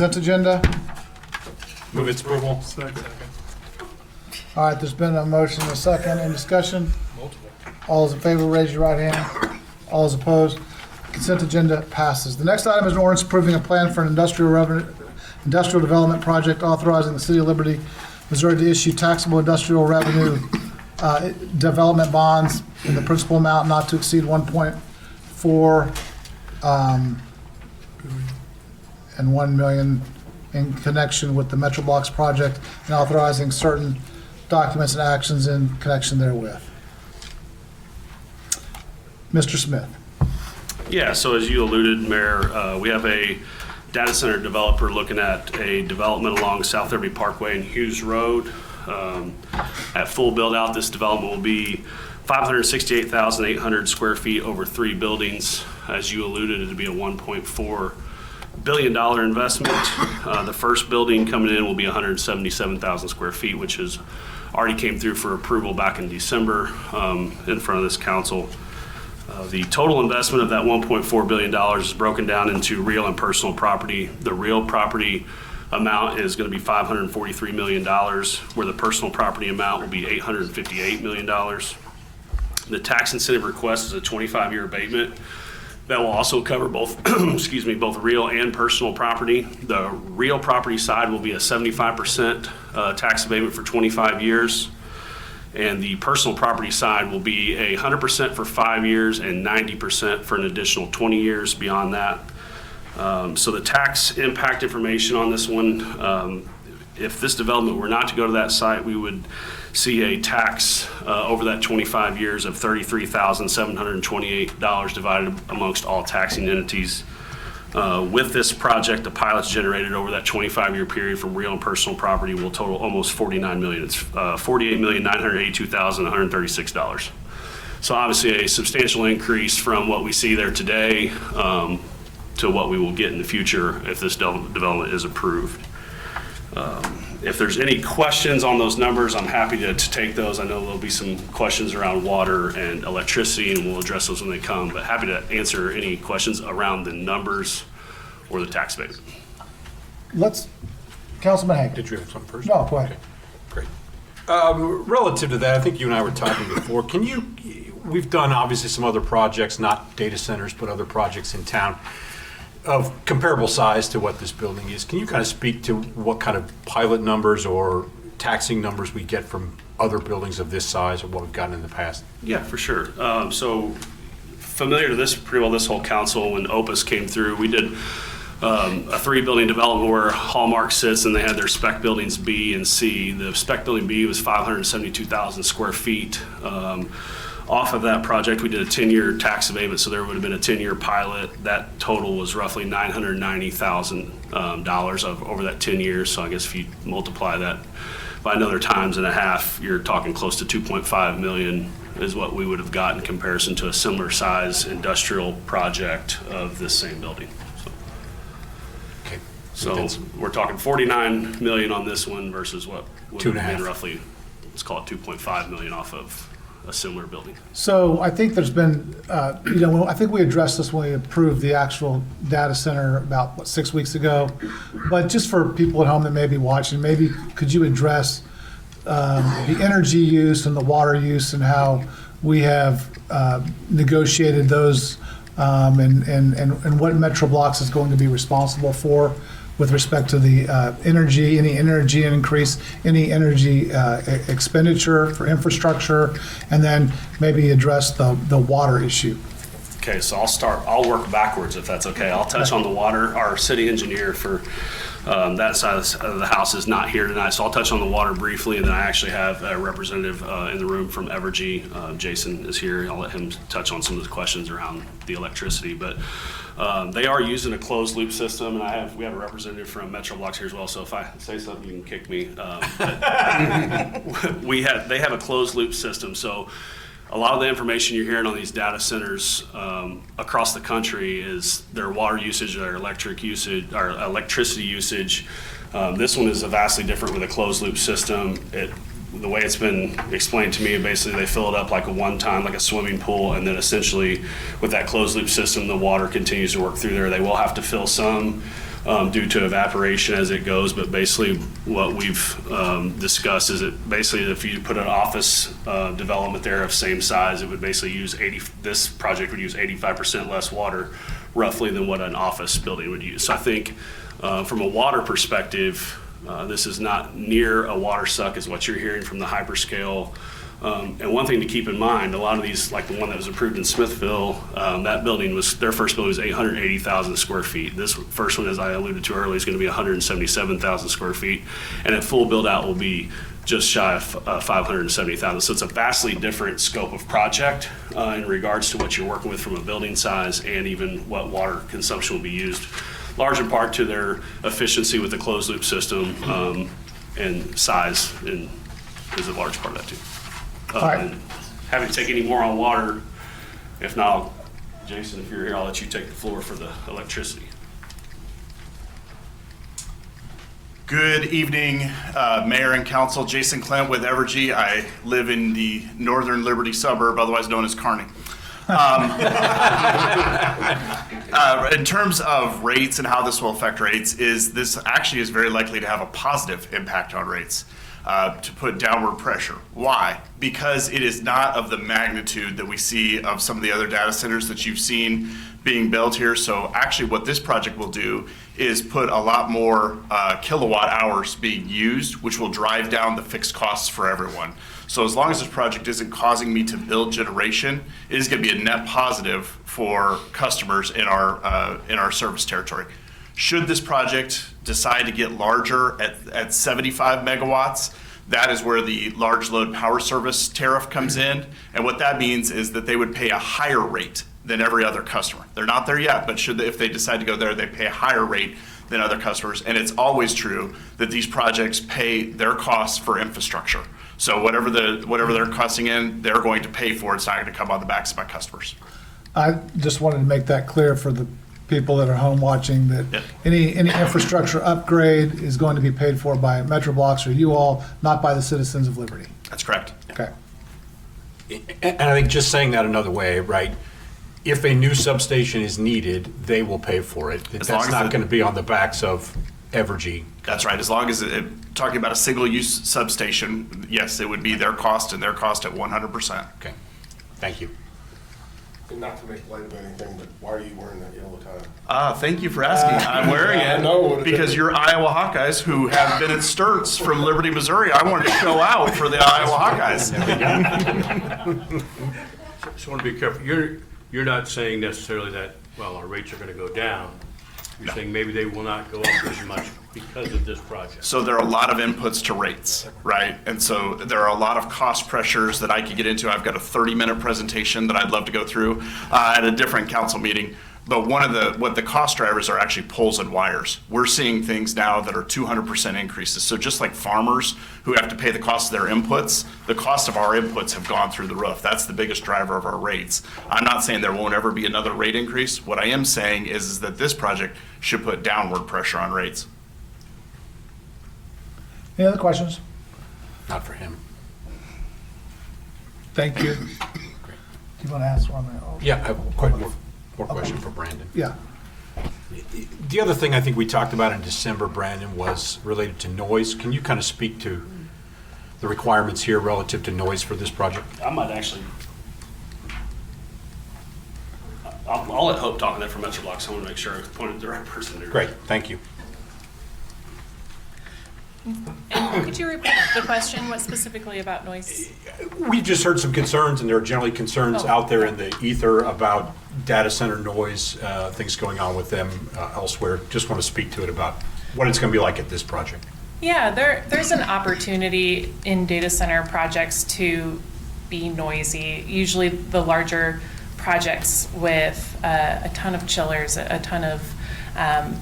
Consent agenda. Move its approval. Second. All right, there's been a motion and a second. Any discussion? All those in favor, raise your right hand. All those opposed? Consent agenda passes. The next item is an ordinance approving a plan for an industrial development project authorizing the City of Liberty, Missouri to issue taxable industrial revenue development bonds in the principal amount not to exceed 1.4 and 1 million in connection with the Metrobloks project and authorizing certain documents and actions in connection therewith. Mr. Smith. Yeah, so as you alluded, Mayor, we have a data center developer looking at a development along South Evergy Parkway and Hughes Road. At full build out, this development will be 568,800 square feet over 3 buildings. As you alluded, it'll be a $1.4 billion investment. The first building coming in will be 177,000 square feet, which has already came through for approval back in December in front of this council. The total investment of that $1.4 billion is broken down into real and personal property. The real property amount is going to be $543 million, where the personal property amount will be $858 million. The tax incentive request is a 25-year abatement that will also cover both, excuse me, both real and personal property. The real property side will be a 75% tax abatement for 25 years. And the personal property side will be 100% for 5 years and 90% for an additional 20 years beyond that. So the tax impact information on this one, if this development were not to go to that site, we would see a tax over that 25 years of $33,728 divided amongst all taxing entities. With this project, the pilots generated over that 25-year period from real and personal property will total almost $49 million. It's $48,982,136. So obviously a substantial increase from what we see there today to what we will get in the future if this development is approved. If there's any questions on those numbers, I'm happy to take those. I know there'll be some questions around water and electricity, and we'll address those when they come, but happy to answer any questions around the numbers or the tax abatement. Councilman Hank. Did you have something first? No, go ahead. Okay, great. Relative to that, I think you and I were talking before. We've done obviously some other projects, not data centers, but other projects in town of comparable size to what this building is. Can you kind of speak to what kind of pilot numbers or taxing numbers we get from other buildings of this size or what we've gotten in the past? Yeah, for sure. So familiar to this, pretty well this whole council, when Opus came through, we did a 3-building development where Hallmark sits and they had their spec buildings B and C. The spec building B was 572,000 square feet. Off of that project, we did a 10-year tax abatement, so there would have been a 10-year pilot. That total was roughly $990,000 over that 10 years. So I guess if you multiply that by another times and a half, you're talking close to 2.5 million is what we would have got in comparison to a similar size industrial project of this same building. Okay. So we're talking 49 million on this one versus what would have been 2.5. roughly, let's call it 2.5 million off of a similar building. So I think there's been, I think we addressed this when we approved the actual data center about, 6 weeks ago? But just for people at home that may be watching, maybe could you address the energy use and the water use and how we have negotiated those and what Metrobloks is going to be responsible for with respect to the energy, any energy increase, any energy expenditure for infrastructure, and then maybe address the water issue. Okay, so I'll work backwards if that's okay. I'll touch on the water. Our city engineer for that side of the house is not here tonight, so I'll touch on the water briefly, and then I actually have a representative in the room from Evergy. Jason is here. I'll let him touch on some of the questions around the electricity, but they are using a closed loop system, and we have a representative from Metrobloks here as well, so if I say something, you can kick me. They have a closed loop system, so a lot of the information you're hearing on these data centers across the country is their water usage, their electric usage, or electricity usage. This one is vastly different with a closed loop system. The way it's been explained to me, basically they fill it up like like a swimming pool, and then essentially with that closed loop system, the water continues to work through there. They will have to fill some due to evaporation as it goes. But basically what we've discussed is that basically if you put an office development there of same size, it would basically use this project would use 85% less water roughly than what an office building would use. So I think from a water perspective, this is not near a water suck as what you're hearing from the hyperscale. And one thing to keep in mind, a lot of these, like the one that was approved in Smithville, that building was, their first building was 880,000 square feet. This first one, as I alluded to earlier, is going to be 177,000 square feet. And at full build out will be just shy of 570,000. So it's a vastly different scope of project in regards to what you're working with from a building size and even what water consumption will be used, large in part to their efficiency with the closed loop system and size is a large part of that too. All right. And happy to take any more on water. If not, Jason, if you're here, I'll let you take the floor for the electricity. Good evening, Mayor and Council. Jason Clint with Evergy. I live in the northern Liberty suburb, otherwise known as Kearney. In terms of rates and how this will affect rates, this actually is very likely to have a positive impact on rates. To put downward pressure. Why? Because it is not of the magnitude that we see of some of the other data centers that you've seen being built here. So actually what this project will do is put a lot more kilowatt hours being used, which will drive down the fixed costs for everyone. So as long as this project isn't causing me to build generation, it is going to be a net positive for customers in our service territory. Should this project decide to get larger at 75 megawatts, that is where the large load power service tariff comes in. And what that means is that they would pay a higher rate than every other customer. They're not there yet, but if they decide to go there, they pay a higher rate than other customers. And it's always true that these projects pay their costs for infrastructure. So whatever they're costing in, they're going to pay for. It's not going to come on the backs of my customers. I just wanted to make that clear for the people that are home watching, that Yep. any infrastructure upgrade is going to be paid for by Metrobloks or you all, not by the citizens of Liberty. That's correct. Okay. And I think just saying that another way, right? If a new substation is needed, they will pay for it. As long That's as not it- going to be on the backs of Evergy. That's right. As long as talking about a single-use substation, yes, it would be their cost and their cost at 100%. Okay, thank you. And not to make light of anything, but why are you wearing that yellow tie? Thank you for asking. I'm wearing I know what it it because is. you're Iowa Hawkeyes who have been at Sturts from Liberty, Missouri. I wanted to show out for the Iowa Hawkeyes. Just want to be careful. You're not saying necessarily that, well, our rates are going to go down. You're saying maybe they will not go up as much because of this project. So there are a lot of inputs to rates, right? And so there are a lot of cost pressures that I could get into. I've got a 30-minute presentation that I'd love to go through at a different council meeting. But what the cost drivers are actually poles and wires. We're seeing things now that are 200% increases. So just like farmers who have to pay the cost of their inputs, the cost of our inputs have gone through the roof. That's the biggest driver of our rates. I'm not saying there won't ever be another rate increase. What I am saying is that this project should put downward pressure on rates. Any other questions? Not for him. Thank you. Do you want to ask one? Yeah, I have quite more question for Brandon. Yeah. The other thing I think we talked about in December, Brandon, was related to noise. Can you kind of speak to the requirements here relative to noise for this project? I might actually, I'll let Hope talk on that for Metrobloks. I want to make sure I pointed to the right person there. Great, thank you. And could you repeat the question? What specifically about noise? We've just heard some concerns, and there are generally concerns Oh. out there in the ether about data center noise, things going on with them elsewhere. Just want to speak to it about what it's going to be like at this project. Yeah, there's an opportunity in data center projects to be noisy. Usually the larger projects with a ton of chillers, a ton of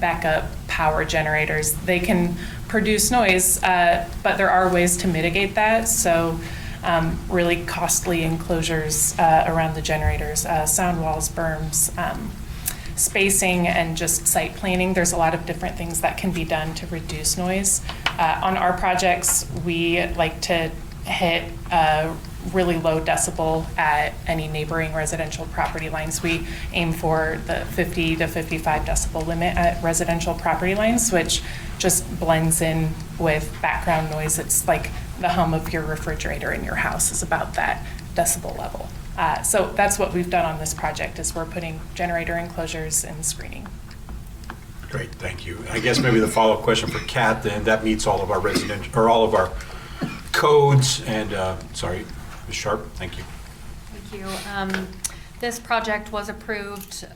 backup power generators, they can produce noise, but there are ways to mitigate that. So really costly enclosures around the generators, sound walls, berms, spacing, and just site planning. There's a lot of different things that can be done to reduce noise. On our projects, we like to hit really low decibel at any neighboring residential property lines. We aim for the 50 to 55 decibel limit at residential property lines, which just blends in with background noise. It's like the hum of your refrigerator in your house is about that decibel level. So that's what we've done on this project, is we're putting generator enclosures and screening. Great, thank you. I guess maybe the follow-up question for Kat, then, that meets all of our residential, or all of our codes, and, sorry, Ms. Sharp, thank you. Thank you. This project was approved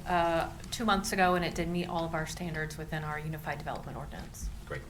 2 months ago, and it did meet all of our standards within our Unified Development Ordinance. Great.